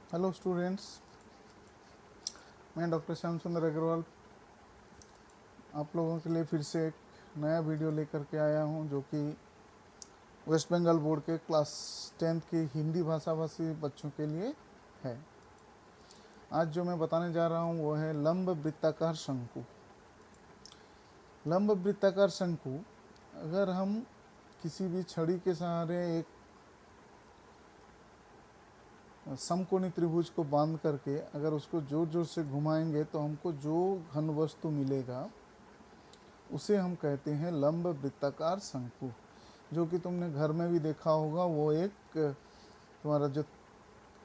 Hello students, मैं doctor Shyam सुंदर अग्रवाल आप लोगों के लिए फिर से एक नया वीडियो लेकर के आया हूं, जो कि वेस्ट बंगाल बोर्ड के क्लास 10th की हिंदी भाषा भाषी बच्चों के लिए है। आज जो मैं बताने जा रहा हूं वो है लंब वृत्ताकार शंकु। लंब वृत्ताकार शंकु, अगर हम किसी भी छड़ी के सहारे एक समकोणी त्रिभुज को बांध करके अगर उसको जोर जोर से घुमाएंगे तो हमको जो घन वस्तु मिलेगा उसे हम कहते हैं लंब वृत्ताकार शंकु। जो कि तुमने घर में भी देखा होगा, वो एक तुम्हारा जो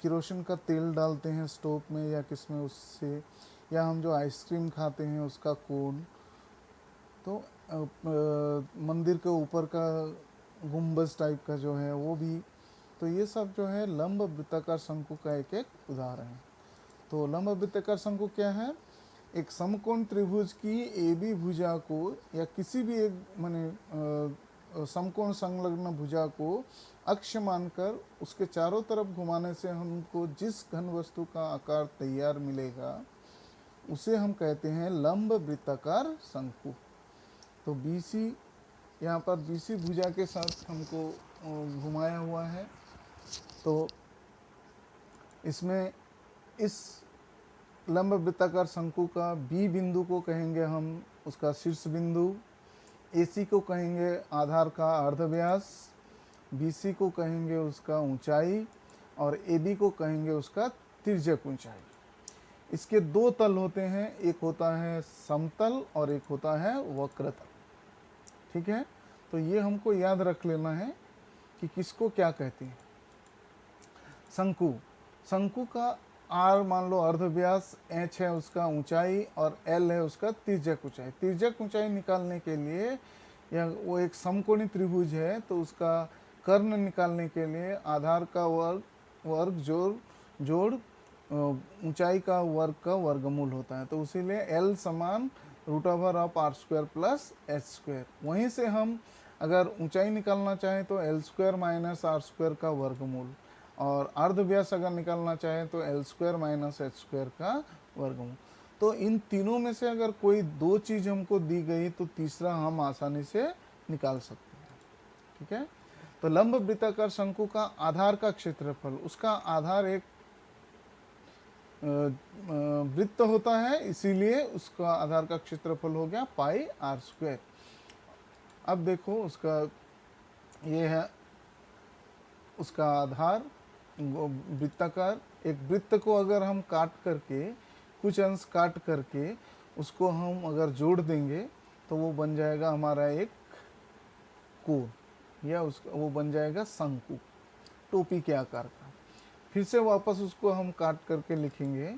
किरोसिन का तेल डालते हैं स्टोव में या किस में, उससे, या हम जो आइसक्रीम खाते हैं उसका कोन, तो मंदिर के ऊपर का गुंबज टाइप का जो है वो भी, तो ये सब जो है लंब वृत्ताकार शंकु का एक एक उदाहरण है। तो लंब वृत्ताकार शंकु क्या है? एक समकोण त्रिभुज की ए बी भुजा को या किसी भी एक माने समकोण संलग्न भुजा को अक्ष मानकर उसके चारों तरफ घुमाने से हमको जिस घन वस्तु का आकार तैयार मिलेगा उसे हम कहते हैं लंब वृत्ताकार शंकु। तो BC यहाँ पर BC भुजा के साथ हमको घुमाया हुआ है। तो इसमें इस लंब वृत्ताकार शंकु का B बिंदु को कहेंगे हम उसका शीर्ष बिंदु, AC को कहेंगे आधार का अर्धव्यास, BC को कहेंगे उसका ऊंचाई और AB को कहेंगे उसका तिर्यक ऊंचाई। इसके दो तल होते हैं, एक होता है समतल और एक होता है वक्रतल। ठीक है, तो ये हमको याद रख लेना है कि किसको क्या कहते हैं। शंकु, शंकु का R मान लो अर्धव्यास, H है उसका ऊंचाई और L है उसका तिर्यक ऊंचाई। तिर्यक ऊंचाई निकालने के लिए, या वो एक समकोणी त्रिभुज है तो उसका कर्ण निकालने के लिए आधार का वर्ग जोड़ ऊंचाई का वर्ग का वर्गमूल होता है। तो इसीलिए L समान √r² प्लस h²। वहीं से हम अगर ऊंचाई निकालना चाहें तो L² माइनस r² का वर्गमूल, और अर्धव्यास अगर निकालना चाहें तो L² माइनस h² का वर्गमूल। तो इन तीनों में से अगर कोई दो चीज़ हमको दी गई तो तीसरा हम आसानी से निकाल सकते हैं। ठीक है, तो लंब वृत्ताकार शंकु का आधार का क्षेत्रफल, उसका आधार एक वृत्त होता है, इसीलिए उसका आधार का क्षेत्रफल हो गया πr²। अब देखो उसका ये है उसका आधार वृत्ताकार। एक वृत्त को अगर हम काट करके, कुछ अंश काट करके उसको हम अगर जोड़ देंगे तो वो बन जाएगा हमारा एक कोण, या उसका वो बन जाएगा शंकु, टोपी के आकार का। फिर से वापस उसको हम काट करके लिखेंगे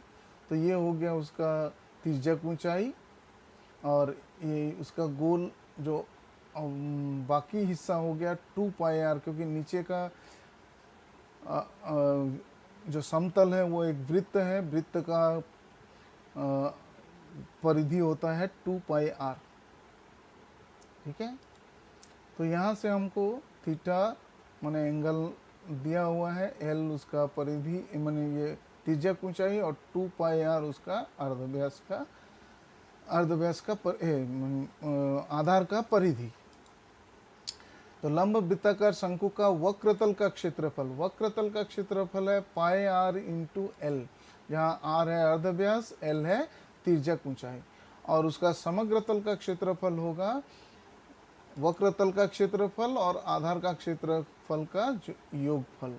तो ये हो गया उसका तिर्यक ऊंचाई, और ये उसका गोल जो बाकी हिस्सा हो गया 2πr, क्योंकि नीचे का जो समतल है वो एक वृत्त है, वृत्त का परिधि होता है 2πr। ठीक है, तो यहाँ से हमको थीटा माने एंगल दिया हुआ है, L उसका परिधि माने ये तिर्यक ऊंचाई और 2πr उसका अर्धव्यास का आधार का परिधि। तो लंब वृत्ताकार शंकु का वक्रतल का क्षेत्रफल, वक्रतल का क्षेत्रफल है πr इंटू L, जहाँ R है अर्धव्यास, L है तिर्यक ऊंचाई, और उसका समग्र तल का क्षेत्रफल होगा वक्रतल का क्षेत्रफल और आधार का क्षेत्रफल का योगफल।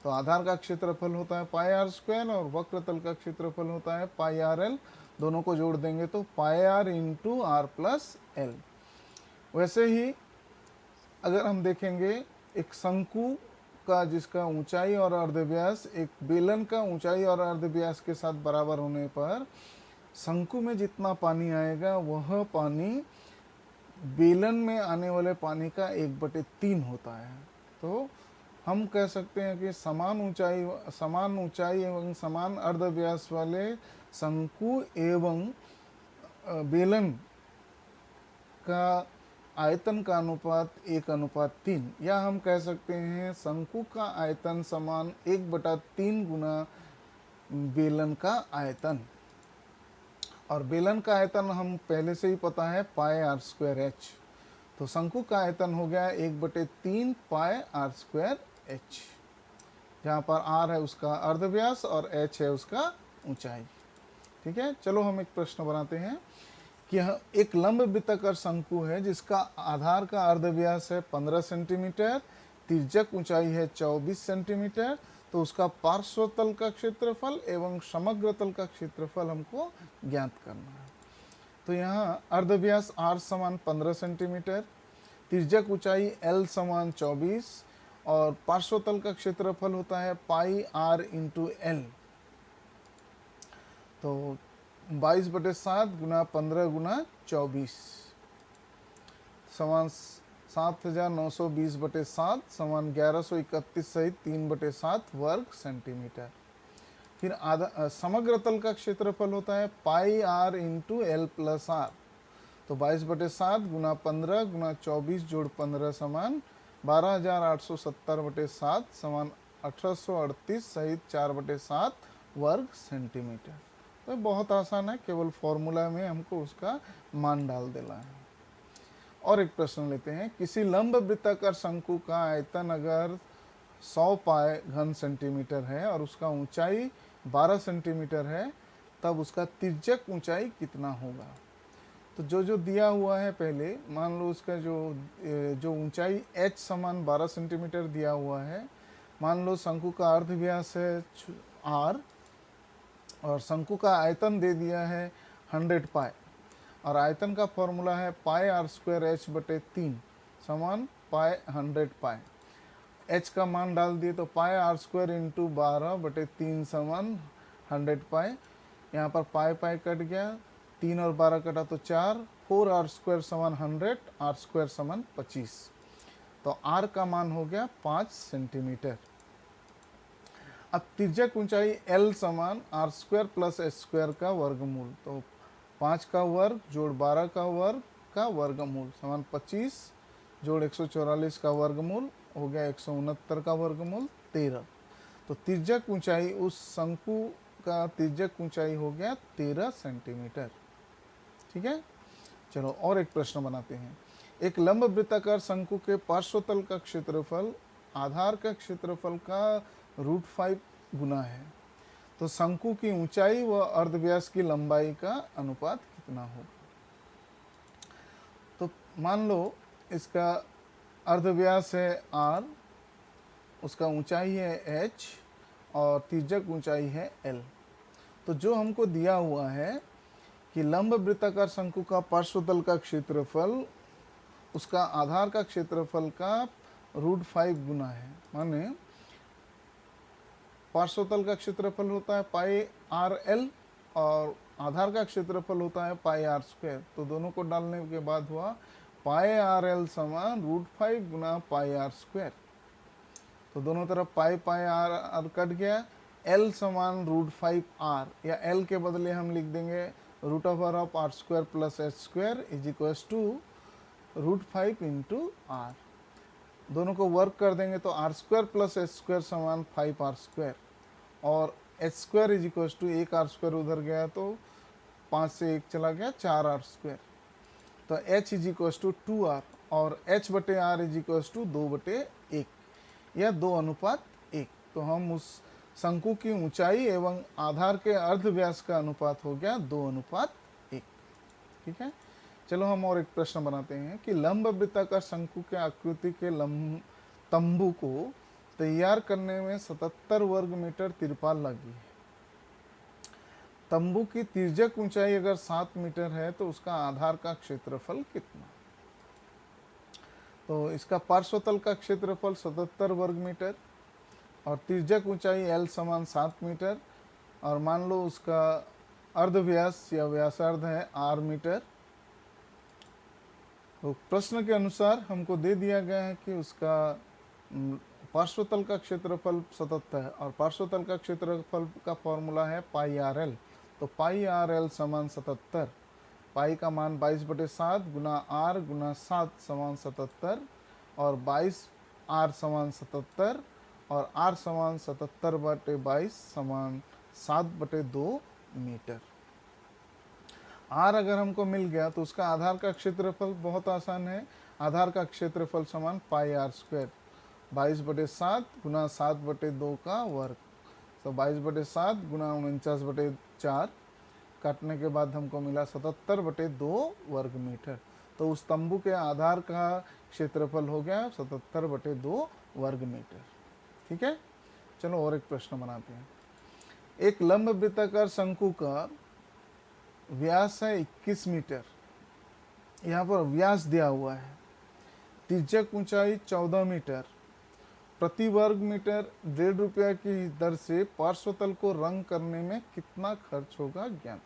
तो आधार का क्षेत्रफल होता है πr² और वक्रतल का क्षेत्रफल होता है πrl। दोनों को जोड़ देंगे तो πr into r plus l। वैसे ही अगर हम देखेंगे एक शंकु का जिसका ऊंचाई और अर्धव्यास एक बेलन का ऊंचाई और अर्धव्यास के साथ बराबर होने पर शंकु में जितना पानी आएगा वह पानी बेलन में आने वाले पानी का 1/3 होता है। तो हम कह सकते हैं कि समान ऊंचाई एवं समान अर्धव्यास वाले शंकु एवं बेलन का आयतन का अनुपात 1:3, या हम कह सकते हैं शंकु का आयतन समान 1/3 गुना बेलन का आयतन। और बेलन का आयतन हम पहले से ही पता है पाई आर स्क्वायर एच। तो शंकु का आयतन हो गया 1/3 पाई आर स्क्वायर एच, जहाँ पर आर है उसका अर्धव्यास और एच है उसका ऊंचाई। ठीक है, चलो हम एक प्रश्न बनाते हैं कि यह एक लंब वृत्ताकार शंकु है जिसका आधार का अर्धव्यास है 15 सेंटीमीटर, तिर्यक ऊंचाई है 24 सेंटीमीटर। तो उसका पार्श्व तल का क्षेत्रफल एवं समग्र तल का क्षेत्रफल हमको ज्ञात करना है। तो यहाँ अर्धव्यास r समान 15 सेंटीमीटर, तिर्यक ऊंचाई l समान 24 और पार्श्व तल का क्षेत्रफल होता है पाई r इंटू एल। तो 22/7 गुना 15 गुना 24 समान 7920/7 समान 1131 सहित 3/7 वर्ग सेंटीमीटर। फिर समग्र तल का क्षेत्रफल होता है pi R into L plus R. तो 22/7 गुना 15 गुना 24 जोड़ 15 समान 12,870/7 समान 1838 सहित 4/7 वर्ग सेंटीमीटर। तो बहुत आसान है, केवल फॉर्मूला में हमको उसका मान डाल देना है। और एक प्रश्न लेते हैं, किसी लंब वृत्ताकार शंकु का आयतन अगर 100 पाई घन सेंटीमीटर है और उसका ऊंचाई 12 सेंटीमीटर है, तब उसका तिर्यक ऊंचाई कितना होगा। तो जो दिया हुआ है, पहले मान लो उसका जो ऊंचाई h समान 12 सेंटीमीटर दिया हुआ है। मान लो शंकु का अर्धव्यास है r और शंकु का आयतन दे दिया है 100 पाई और आयतन का फॉर्मूला है पाई आर स्क्वायर एच बटे 3 समान पाई 100 पाई। h का मान डाल दिए तो पाई आर स्क्वायर इंटू 12/3 समान 100 पाई। यहाँ पर पाई पाई कट गया, 3 और 12 कटा तो 4, 4 आर स्क्वायर समान 100, आर स्क्वायर समान 25। तो r का मान हो गया 5 सेंटीमीटर। अब तिर्यक ऊंचाई l समान R square plus H square का वर्गमूल। तो 5 का वर्ग जोड़ 12 का वर्गमूल समान 25 जोड़ 144 का वर्गमूल हो गया 169 का वर्गमूल 13। तो तिर्यक ऊंचाई उस शंकु का तिर्यक ऊंचाई हो गया 13 सेंटीमीटर। ठीक है, चलो और एक प्रश्न बनाते हैं। एक लंब वृत्ताकार शंकु के पार्श्वतल का क्षेत्रफल आधार का क्षेत्रफल का √5 गुना है। तो शंकु की ऊंचाई व अर्धव्यास की लंबाई का अनुपात कितना होगा। तो मान लो इसका अर्धव्यास है r, उसका ऊंचाई है h और तिर्यक ऊंचाई है l। तो जो हमको दिया हुआ है कि लंब वृत्ताकार शंकु का पार्श्वतल का क्षेत्रफल उसका आधार का क्षेत्रफल का √5 गुना है। माने पार्श्वतल का क्षेत्रफल होता है पाई आर एल और आधार का क्षेत्रफल होता है पाई आर स्क्वायर। तो दोनों को डालने के बाद हुआ पाई आर एल समान √5 गुना पाई आर स्क्वायर। तो दोनों तरफ पाई पाई आर आर कट गया, एल समान √5 आर, या एल के बदले हम लिख देंगे √r square plus H square is equals to √5 into R. दोनों को वर्क कर देंगे तो R square plus H square समान 5r स्क्वायर और H square is equals to 1 r square उधर गया तो 5 से 1 चला गया 4r स्क्वायर। तो h is equals to 2r और h बटे r इज इक्वल्स टू 2/1 या 2:1। तो हम उस शंकु की ऊंचाई एवं आधार के अर्धव्यास का अनुपात हो गया 2:1। ठीक है, चलो हम और एक प्रश्न बनाते हैं कि लंब वृत्ताकार शंकु के आकृति के तंबू को तैयार करने में 77 वर्ग मीटर तिरपाल लगी है। तंबू की तिर्यक ऊंचाई अगर 7 मीटर है तो उसका आधार का क्षेत्रफल कितना। तो इसका पार्श्वतल का क्षेत्रफल 77 वर्ग मीटर और तिर्यक ऊंचाई l समान 7 मीटर और मान लो उसका अर्धव्यास या व्यासार्ध है r मीटर। तो प्रश्न के अनुसार हमको दे दिया गया है कि उसका पार्श्वतल का क्षेत्रफल 77 है और पार्श्वतल का क्षेत्रफल का फॉर्मूला है पाई आर एल। तो पाई आर एल समान 77, पाई का मान 22/7 गुना r गुना 7 समान 77 और 22 r समान 77 और r समान 77/22 समान 7/2 मीटर। आर अगर हमको मिल गया तो उसका आधार का क्षेत्रफल बहुत आसान है। आधार का क्षेत्रफल समान पाई आर स्क्वायर, 22/7 गुना 7/2 का वर्ग। तो 22/7 गुना 49/4 काटने के बाद हमको मिला 77/2 वर्ग मीटर। तो उस तंबू के आधार का क्षेत्रफल हो गया 77/2 वर्ग मीटर। ठीक है, चलो और एक प्रश्न बनाते हैं। एक लंब वृत्ताकार शंकु का व्यास है 21 मीटर। यहाँ पर व्यास दिया हुआ है। तिर्यक ऊंचाई 14 मीटर। प्रति वर्ग मीटर 1.5 रुपया की दर से पार्श्वतल को रंग करने में कितना खर्च होगा ज्ञात।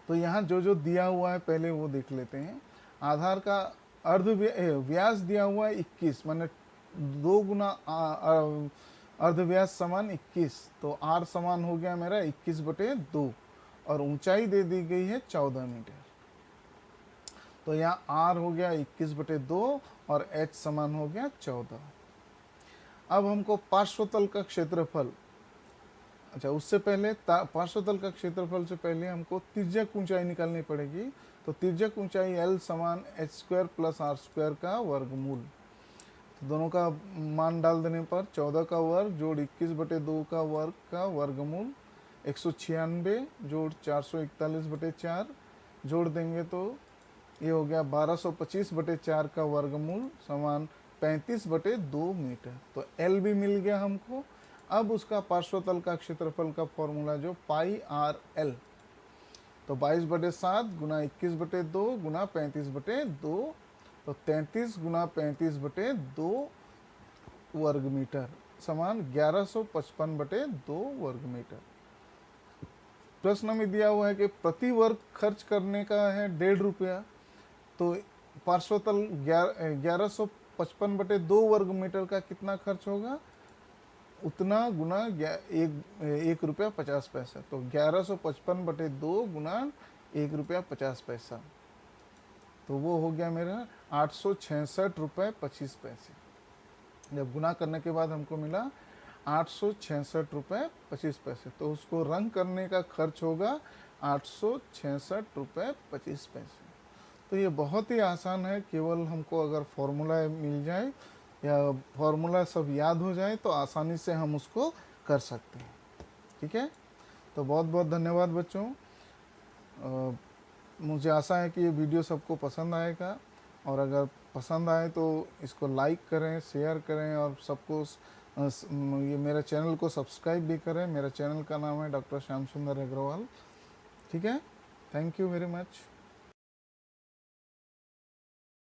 तो यहाँ जो जो दिया हुआ है पहले वो देख लेते हैं। आधार का व्यास दिया हुआ है 21, माने 2 गुना अर्धव्यास समान 21। तो आर समान हो गया मेरा 21/2 और ऊंचाई दे दी गई है 14 मीटर। तो यहाँ आर हो गया 21/2 और एच समान हो गया 14। अब हमको पार्श्वतल का क्षेत्रफल, अच्छा उससे पहले पार्श्वतल का क्षेत्रफल से पहले हमको तिर्यक ऊंचाई निकालनी पड़ेगी। तो तिर्यक ऊंचाई एल समान h² + r² का वर्गमूल। तो दोनों का मान डाल देने पर 14 का वर्ग जोड़ 21/2 का वर्ग का वर्गमूल 196 जोड़ 441/4 जोड़ देंगे तो ये हो गया 1225/4 का वर्गमूल समान 35/2 मीटर। तो एल भी मिल गया हमको। अब उसका पार्श्वतल का क्षेत्रफल का फॉर्मूला जो पाई आर एल, तो 22/7 गुना 21/2 गुना 35/2, तो 33 गुना 35/2 वर्ग मीटर समान 1155/2 वर्ग मीटर। प्रश्न में दिया हुआ है कि प्रति वर्ग खर्च करने का है 1.5 रुपया। तो पार्श्वतल 1155/2 वर्ग मीटर का कितना खर्च होगा, उतना गुना 1 रुपया 50 पैसा। तो 1155/2 गुना 1 रुपया 50 पैसा, तो वो हो गया मेरा 866 रुपये 25 पैसे। जब गुना करने के बाद हमको मिला 866 रुपये 25 पैसे। तो उसको रंग करने का खर्च होगा 866 रुपये 25 पैसे। तो ये बहुत ही आसान है। केवल हमको अगर फॉर्मूला मिल जाए या फॉर्मूला सब याद हो जाए तो आसानी से हम उसको कर सकते हैं। ठीक है, तो बहुत बहुत धन्यवाद बच्चों। मुझे आशा है कि ये वीडियो सबको पसंद आएगा, और अगर पसंद आए तो इसको लाइक करें, शेयर करें और सबको ये मेरे चैनल को सब्सक्राइब भी करें। मेरा चैनल का नाम है डॉक्टर श्याम सुंदर अग्रवाल। ठीक है, थैंक यू वेरी मच।